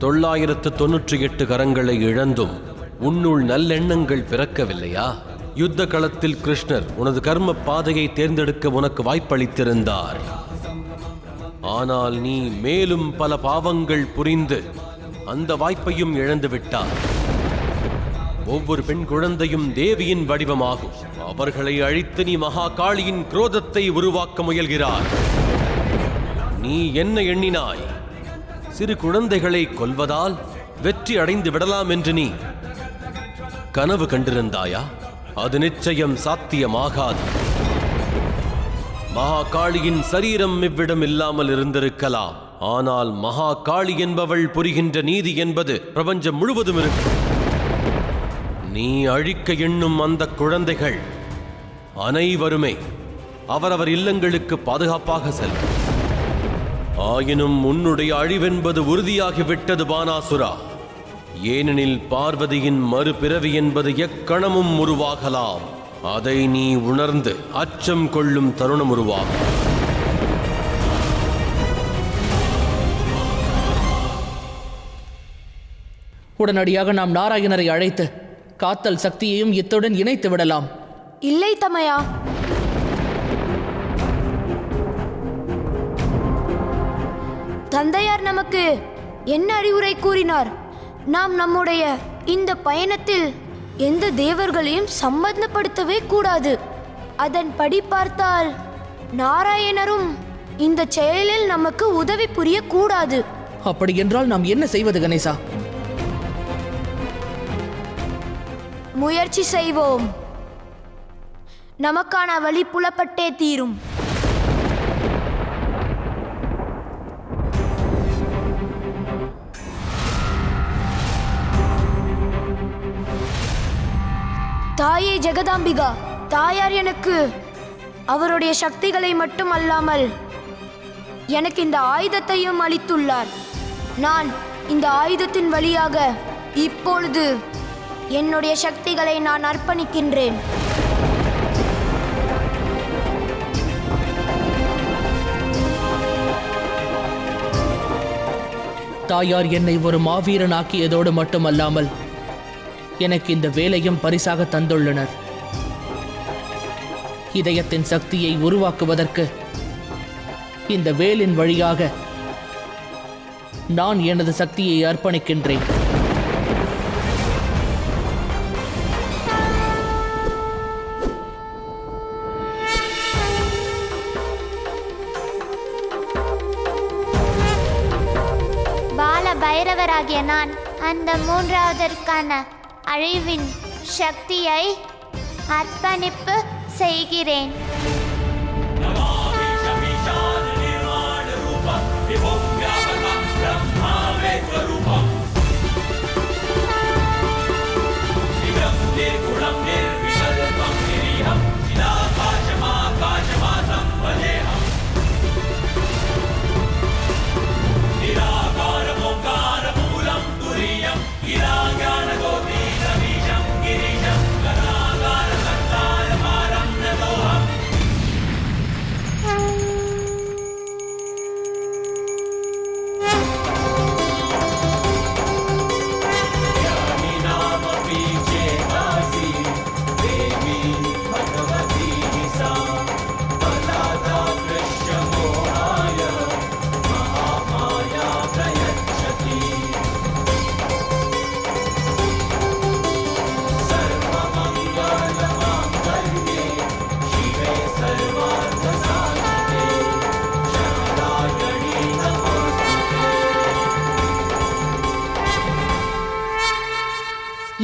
998 கரங்களை இழந்தும் உன்னுள் நல்லெண்ணங்கள் பிறக்கவில்லையா? யுத்த களத்தில் கிருஷ்ணர் உனது கர்ம பாதையை தேர்ந்தெடுக்க உனக்கு வாய்ப்பளித்திருந்தார். ஆனால் நீ மேலும் பல பாவங்கள் புரிந்து அந்த வாய்ப்பையும் இழந்து விட்டார். ஒவ்வொரு பெண் குழந்தையும் தேவியின் வடிவமாகும். அவர்களை அழித்து நீ மகா காளியின் குரோதத்தை உருவாக்க முயல்கிறாய். நீ என்ன எண்ணினாய்? சிறு குழந்தைகளை கொல்வதால் வெற்றி அடைந்து விடலாம் என்று நீ கனவு கண்டிருந்தாயா? அது நிச்சயம் சாத்தியமாகாது. மகா காளியின் சரீரம் இவ்விடம் இல்லாமல் இருந்திருக்கலாம். ஆனால் மகா காளி என்பவள் புரிகின்ற நீதி என்பது பிரபஞ்சம் முழுவதும் இருக்கும். நீ அழிக்க எண்ணும் அந்த குழந்தைகள் அனைவருமே அவரவர் இல்லங்களுக்கு பாதுகாப்பாக செல்லும். ஆயினும் உன்னுடைய அழிவென்பது உறுதியாகிவிட்டது பானாசுரா. ஏனெனில் பார்வதியின் மறுபிறவி என்பது எக்கணமும் உருவாகலாம். அதை நீ உணர்ந்து அச்சம் கொள்ளும் தருணம் உருவாகும். உடனடியாக நாம் நாராயணரை அழைத்து காத்தல் சக்தியையும் இத்துடன் இணைத்து விடலாம். இல்லை தமையா, தந்தையார் நமக்கு என்ன அறிவுரை கூறினார்? நாம் நம்முடைய இந்த பயணத்தில் எந்த தேவர்களையும் சம்பந்தப்படுத்தவே கூடாது. அதன்படி பார்த்தால் நாராயணரும் இந்த செயலில் நமக்கு உதவி புரியக்கூடாது. அப்படி என்றால் நாம் என்ன செய்வது கணேசா? முயற்சி செய்வோம். நமக்கான வழி புலப்பட்டே தீரும். தாயே ஜெகதாம்பிகா, தாயார் எனக்கு அவருடைய சக்திகளை மட்டும் அல்லாமல் எனக்கு இந்த ஆயுதத்தையும் அளித்துள்ளார். நான் இந்த ஆயுதத்தின் வழியாக இப்பொழுது என்னுடைய சக்திகளை நான் அர்ப்பணிக்கின்றேன். தாயார் என்னை ஒரு மாவீரனாக்கியதோடு மட்டுமல்லாமல் எனக்கு இந்த வேலையும் பரிசாக தந்துள்ளனர். இதயத்தின் சக்தியை உருவாக்குவதற்கு இந்த வேலின் வழியாக நான் எனது சக்தியை அர்ப்பணிக்கின்றேன். பால பைரவராகிய நான் அந்த மூன்றாவதற்கான அழிவின் சக்தியை அர்ப்பணிப்பு செய்கிறேன்.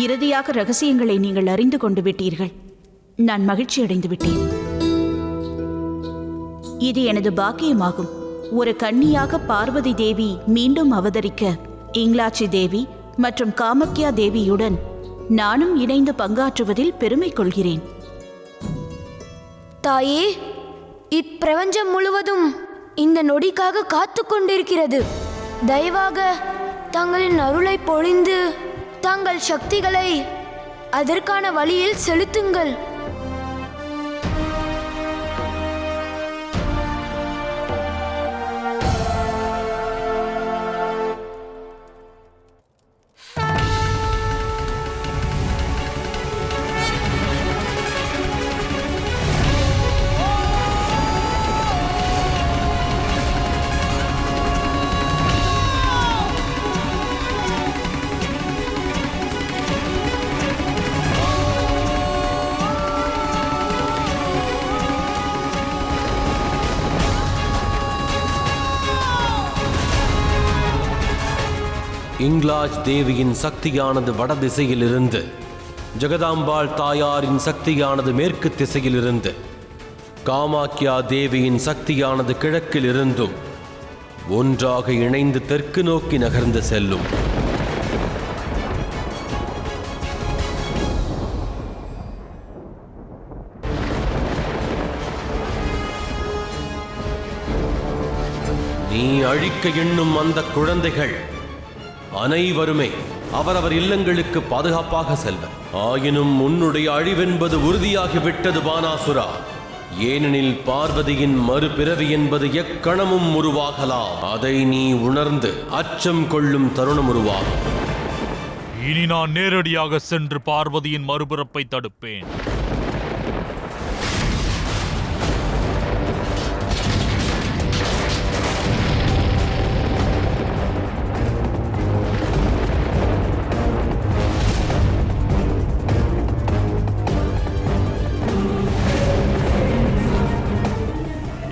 இறுதியாக ரகசியங்களை நீங்கள் அறிந்து கொண்டு விட்டீர்கள். நான் மகிழ்ச்சி அடைந்து விட்டேன். இது எனது பாக்கியமாகும். ஒரு கன்னியாக பார்வதி தேவி மீண்டும் அவதரிக்க இங்லாச்சி தேவி மற்றும் காமக்யா தேவியுடன் நானும் இணைந்து பங்காற்றுவதில் பெருமை கொள்கிறேன். தாயே, இப்பிரபஞ்சம் முழுவதும் இந்த நொடிக்காக காத்து கொண்டிருக்கிறது. தயவாக தங்களின் அருளை பொழிந்து தங்கள் சக்திகளை அதற்கான வழியில் செலுத்துங்கள். இங்லாஜ் தேவியின் சக்தியானது வட திசையிலிருந்து, ஜெகதாம்பாள் தாயாரின் சக்தியானது மேற்கு திசையிலிருந்து, காமாக்கியா தேவியின் சக்தியானது கிழக்கிலிருந்தும் ஒன்றாக இணைந்து தெற்கு நோக்கி நகர்ந்து செல்லும். நீ அழிக்க எண்ணும் அந்த குழந்தைகள் அனைவருமே அவரவர் இல்லங்களுக்கு பாதுகாப்பாக செல்வர். ஆயினும் உன்னுடைய அழிவென்பது உறுதியாகிவிட்டது பானாசுரா. ஏனெனில் பார்வதியின் மறுபிறவி என்பது எக்கணமும் உருவாகலாம். அதை நீ உணர்ந்து அச்சம் கொள்ளும் தருணம் உருவாகும். இனி நான் நேரடியாக சென்று பார்வதியின் மறுபிறப்பை தடுப்பேன்.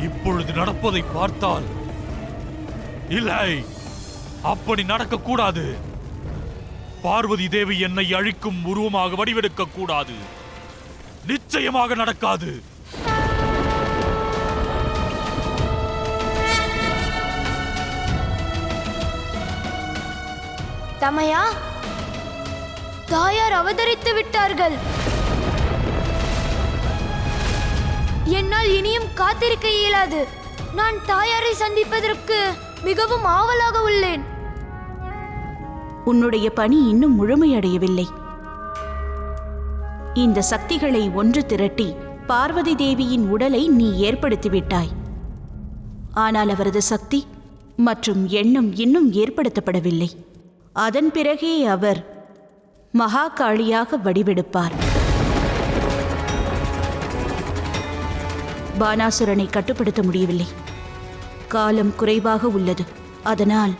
இப்பொழுது நடப்பதை பார்த்தால், இல்லை, அப்படி நடக்கக்கூடாது. பார்வதி தேவி என்னை அழிக்கும் உருவமாக வடிவெடுக்க கூடாது. நிச்சயமாக நடக்காது. தமையா, தாயார் அவதரித்து விட்டார்கள். என்னால் இனியும் காத்திருக்க இயலாது. நான் தாயாரை சந்திப்பதற்கு மிகவும் ஆவலாக உள்ளேன். உன்னுடைய பணி இன்னும் முழுமையடையவில்லை. இந்த சக்திகளை ஒன்று திரட்டி பார்வதி தேவியின் உடலை நீ ஏற்படுத்திவிட்டாய். ஆனால் அவரது சக்தி மற்றும் எண்ணம் இன்னும் ஏற்படுத்தப்படவில்லை. அதன் பிறகே அவர் மகாகாளியாக வடிவெடுப்பார். பானாசுரனை கட்டுப்படுத்த முடியவில்லை. காலம் குறைவாக உள்ளது. அதனால்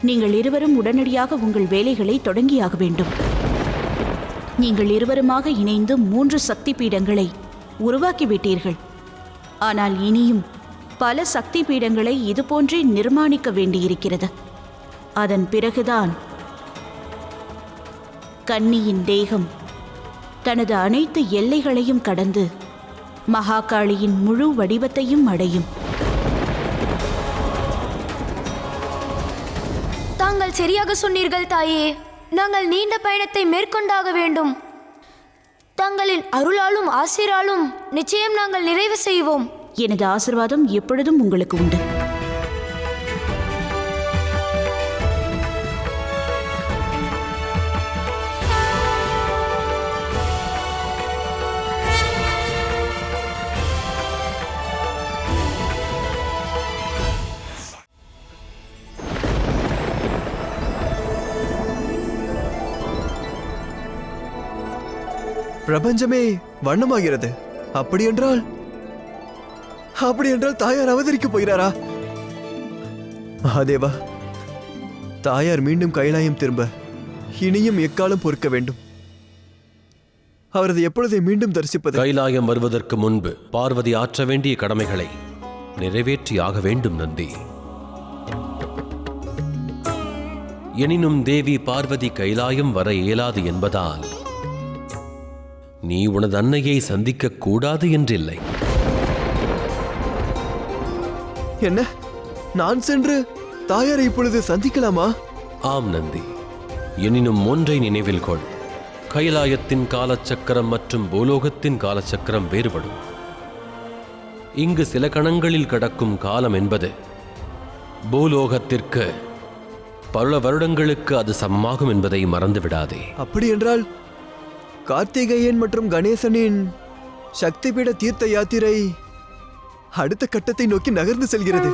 நீங்கள் இருவரும் உடனடியாக உங்கள் வேலைகளை தொடங்கியாக வேண்டும். நீங்கள் இருவருமாக இணைந்து 3 சக்தி பீடங்களை உருவாக்கிவிட்டீர்கள். ஆனால் இனியும் பல சக்தி பீடங்களை இதுபோன்றே நிர்மாணிக்க வேண்டியிருக்கிறது. அதன் பிறகுதான் கன்னியின் தேகம் தனது அனைத்து எல்லைகளையும் கடந்து மகாகாளியின் முழு வடிவத்தையும் அடையும். தாங்கள் சரியாக சொன்னீர்கள் தாயே. நாங்கள் நீண்ட பயணத்தை மேற்கொண்டாக வேண்டும். தங்களின் அருளாலும் ஆசிராலும் நிச்சயம் நாங்கள் நிறைவு செய்வோம். எனது ஆசீர்வாதம் எப்பொழுதும் உங்களுக்கு உண்டு. பிரபஞ்சமே வண்ணமாகிறது. அப்படியென்றால் தாயார் அவதரிக்க போகிறாரா? மகாதேவா, தாயார் மீண்டும் கைலாயம் திரும்ப இனியும் எக்காலம் பொறுக்க வேண்டும். அவரது எப்பொழுதை மீண்டும் தரிசிப்பது? கைலாயம் வருவதற்கு முன்பு பார்வதி ஆற்ற வேண்டிய கடமைகளை நிறைவேற்றியாக வேண்டும் நந்தி. எனினும் தேவி பார்வதி கைலாயம் வர இயலாது என்பதால் நீ உனது அன்னையை சந்திக்க கூடாது என்றில்லை. என்ன, நான் சென்று தாயாரை இப்பொழுது சந்திக்கலாமா? ஆம் நந்தி. எனினும் ஒன்றை நினைவில் கொள். கைலாயத்தின் காலச்சக்கரம் மற்றும் பூலோகத்தின் காலச்சக்கரம் வேறுபடும். இங்கு சில கணங்களில் கடக்கும் காலம் என்பது பூலோகத்திற்கு பல வருடங்களுக்கு அது சமமாகும் என்பதை மறந்துவிடாதே. அப்படி என்றால் கார்த்திகேயன் மற்றும் கணேசனின் சக்திபீட தீர்த்த யாத்திரை அடுத்த கட்டத்தை நோக்கி நகர்ந்து செல்கிறது.